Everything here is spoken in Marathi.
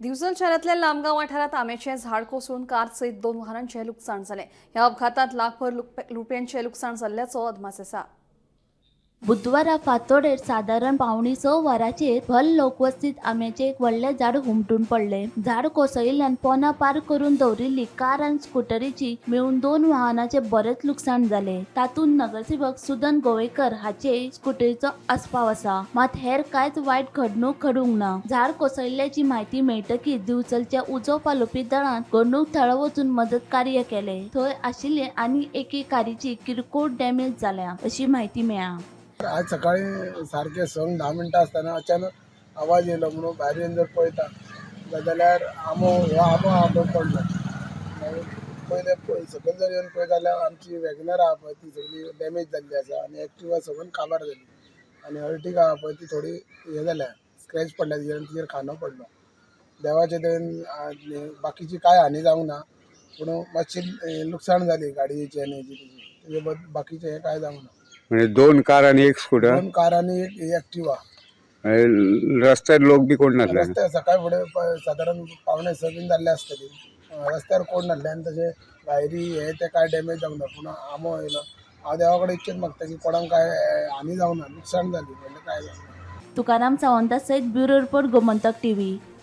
दिवचल शहरातल्या लांबगाव वाठारात आंब्याचे झाड कोसळून कारसयत 2 वाहनांचे लुकसाण झाले। या अपघातात लाखभर रुपयांचे लुकसाण जाल्ल्याचो अदमास आसा। बुधवारा फांतोडेर सादारण 5:45 वरांचेर भल लोकवस्तीत आंब्याचें एक व्हडलें झाड हुमटून पडलें। झाड कोसळिल्ल्यान पोंदां पार करून दवरिल्ली कार आनी स्कूटरीची मेळून 2 वाहनांचें बरेंच लुकसाण जालें। तातूंत नगरसेवक सुदन गोवेकर हाचे स्कूटरीचो आस्पाव आसा, मात हेर कांयच वायट घडणूक घडूंक ना। झाड कोसळिल्ल्याची म्हायती मेळटकीच दिवचलच्या उजो पालोवपी दळान घडणूक थळाव वचून मदत कार्य केलें। थंय आशिल्ले आनी एके कारीची किरकोळ डॅमेज जाल्या अशी म्हायती मेळ्ळा। आज सकाळी सारखे 10 मिनटां आसतना अचानक आवाज येयलो म्हणून भायर येवन जर पळयता जाल्यार आंबो पडलो। पयले सकयल जर येवन पळयता जाल्यार आमची वॅगनर आहा पळय ती सगळी डॅमेज जाल्ली आसा आनी एक्टिवा सगळी काबार जाली आनी अर्टिगा आहा पळय ती थोडी हे जाल्या, स्क्रॅच पडल्या तिचेर खांदो पडलो। देवाचे दयेन बाकीची कांय हानी जावंक ना, पूण मातशी लुकसाण जाली गाडयेची आनी हेजी बाकीचे कांय जावंक ना। म्हणजे 2 कार आणि 1 स्कूटर, 2 कार आणि एक एक्टिवा। रस्त्यार लोक बी कोण नासले? रस्त्यार सकाळी फुडें सादारण 5:45 बीन जाल्ले आसतली। रस्त्यार कोण नासले आनी तशें भायरी हे ते कांय डॅमेज जावंक ना, पूण आंबो येयलो। हांव देवा कडेन इच्छीत मागता की कोणाक कांय हानी जावंक ना, लुकसाण जाली म्हणल्यार कांय जावंक ना। तुकाराम सावंता सयत ब्युरो रिपोर्ट गोमंतक टीव्ही।